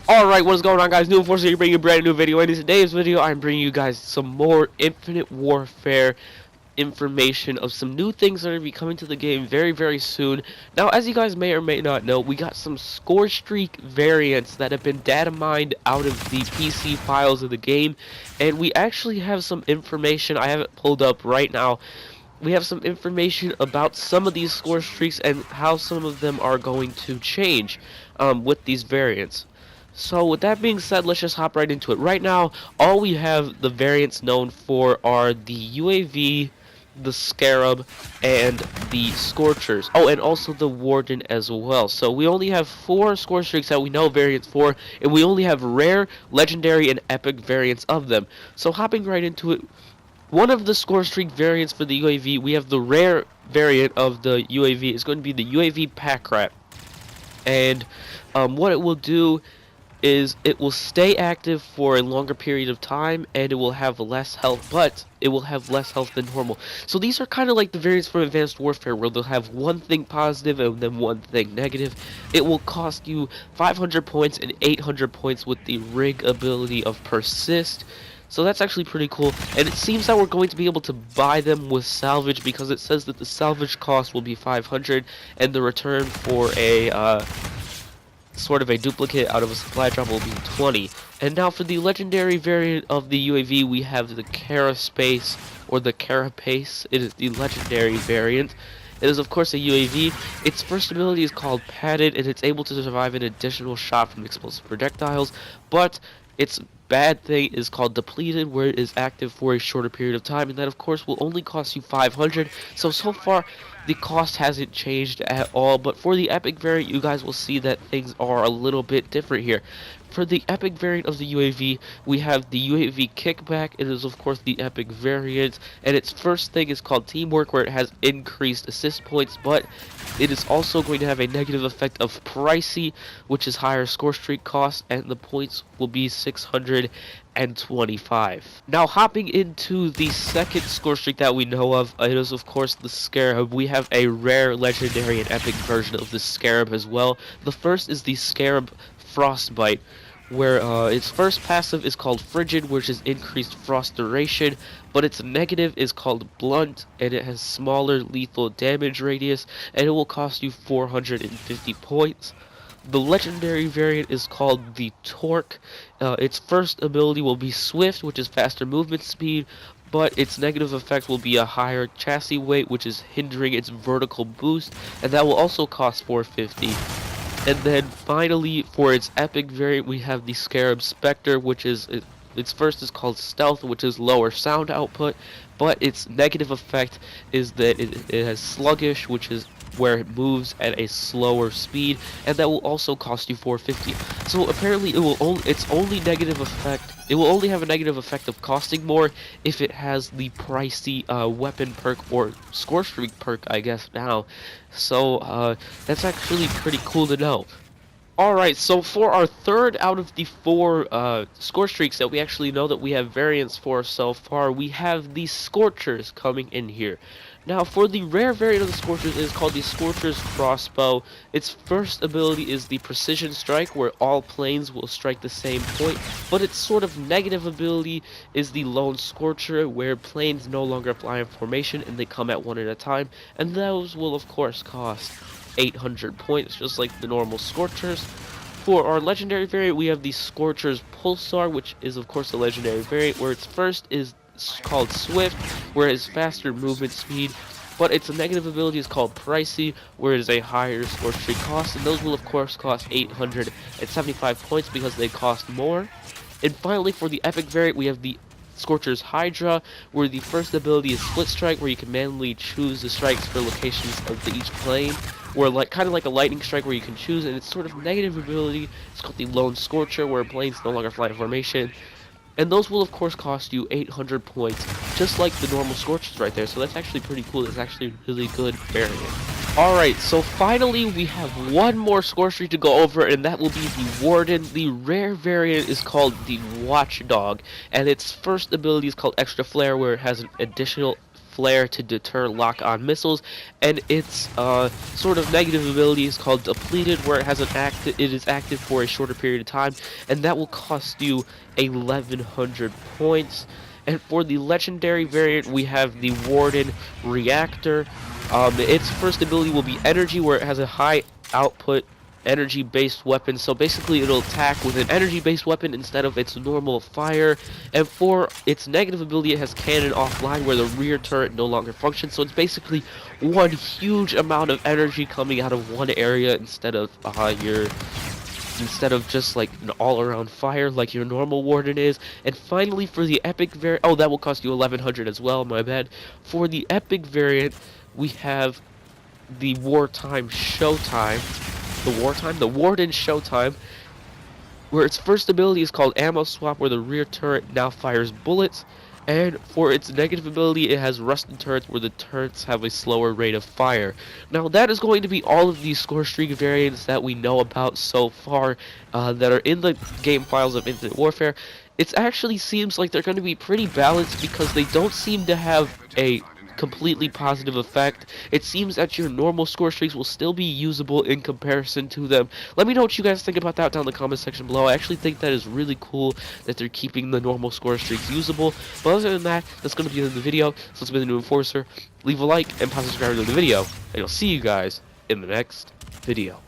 Alright, what is going on, guys? TheNewEnforcer here, bringing you a brand new video. And in today's video, I'm bringing you guys some more Infinite Warfare information of some new things that are going to be coming to the game very soon. Now, as you guys may or may not know, we got some Scorestreak variants that have been data mined out of the PC files of the game, and we actually have some information. I have it pulled up right now. We have some information about some of these score streaks and how some of them are going to change with these variants. So with that being said, let's just hop right into it. Right now, all we have the variants known for are the UAV, the Scarab, and the Scorchers. Oh, and also the Warden as well. So we only have 4 score streaks that we know variants for, and we only have rare, legendary, and epic variants of them. So hopping right into it, one of the score streak variants for the UAV, we have the rare variant of the UAV. It's going to be the UAV Pack Rat. And what it will do is it will stay active for a longer period of time, and it will have less health, but it will have less health than normal. So these are kind of like the variants from Advanced Warfare, where they'll have one thing positive and then one thing negative. It will cost you 500 points and 800 points with the rig ability of Persist. So that's actually pretty cool, and it seems that we're going to be able to buy them with salvage, because it says that the salvage cost will be 500 and the return for a sort of a duplicate out of a supply drop will be 20. And now for the legendary variant of the UAV, we have the Caraspace, or the Carapace. It is the legendary variant. It is of course a UAV. Its first ability is called Padded, and it's able to survive an additional shot from explosive projectiles, but its bad thing is called Depleted, where it is active for a shorter period of time, and that of course will only cost you 500. So far the cost hasn't changed at all, but for the epic variant, you guys will see that things are a little bit different here. For the epic variant of the UAV, we have the UAV Kickback. It is of course the epic variant, and its first thing is called Teamwork, where it has increased assist points, but it is also going to have a negative effect of Pricey, which is higher score streak cost, and the points will be 625. Now hopping into the second score streak that we know of, it is of course the Scarab. We have a rare, legendary, and epic version of the Scarab as well. The first is the Scarab Frostbite, where its first passive is called Frigid, which is increased frost duration, but its negative is called Blunt, and it has smaller lethal damage radius, and it will cost you 450 points. The legendary variant is called the Torque. Its first ability will be Swift, which is faster movement speed, but its negative effect will be a higher chassis weight, which is hindering its vertical boost, and that will also cost 450. And then finally, for its epic variant, we have the Scarab Spectre, which is its first is called Stealth, which is lower sound output, but its negative effect is that it has Sluggish, which is where it moves at a slower speed, and that will also cost you 450. So apparently it will only have a negative effect of costing more if it has the pricey weapon perk, or score streak perk, I guess now. So that's actually pretty cool to know. Alright, so for our third out of the 4 score streaks that we actually know that we have variants for so far, we have the Scorchers coming in here. Now for the rare variant of the Scorchers, it is called the Scorchers Crossbow. Its first ability is the Precision Strike, where all planes will strike the same point, but its sort of negative ability is the Lone Scorcher, where planes no longer fly in formation and they come at one at a time, and those will of course cost 800 points, just like the normal Scorchers. For our legendary variant, we have the Scorchers Pulsar, which is of course a legendary variant, where its first is called Swift, where it has faster movement speed, but its negative ability is called Pricey, where it is a higher score streak cost, and those will of course cost 875 points because they cost more. And finally, for the epic variant, we have the Scorcher's Hydra, where the first ability is Split Strike, where you can manually choose the strikes for locations of each plane, or kind of like a lightning strike where you can choose, and its sort of negative ability is called the Lone Scorcher, where planes no longer fly in formation, and those will of course cost you 800 points, just like the normal Scorchers right there. So that's actually pretty cool. It's actually a really good variant. Alright, so finally we have one more score streak to go over, and that will be the Warden. The rare variant is called the Watchdog, and its first ability is called Extra Flare, where it has an additional flare to deter lock-on missiles, and its sort of negative ability is called depleted, where it is active for a shorter period of time, and that will cost you 1100 points. And for the legendary variant, we have the Warden Reactor. Its first ability will be energy, where it has a high output energy-based weapon. So basically, it'll attack with an energy-based weapon instead of its normal fire. And for its negative ability, it has cannon offline, where the rear turret no longer functions. So it's basically one huge amount of energy coming out of one area instead of just like an all-around fire like your normal Warden is. And finally, for the epic variant, oh, that will cost you 1100 as well, my bad. For the epic variant, we have the Warden Showtime, where its first ability is called Ammo Swap, where the rear turret now fires bullets. And for its negative ability, it has Rusted Turrets, where the turrets have a slower rate of fire. Now, that is going to be all of these Scorestreak variants that we know about so far that are in the game files of Infinite Warfare. It actually seems like they're going to be pretty balanced because they don't seem to have a completely positive effect. It seems that your normal score streaks will still be usable in comparison to them. Let me know what you guys think about that down in the comment section below. I actually think that is really cool that they're keeping the normal score streaks usable. But other than that, that's going to be the end of the video. So it's been the new Enforcer. Leave a like and possibly subscribe to the video, and I'll see you guys in the next video.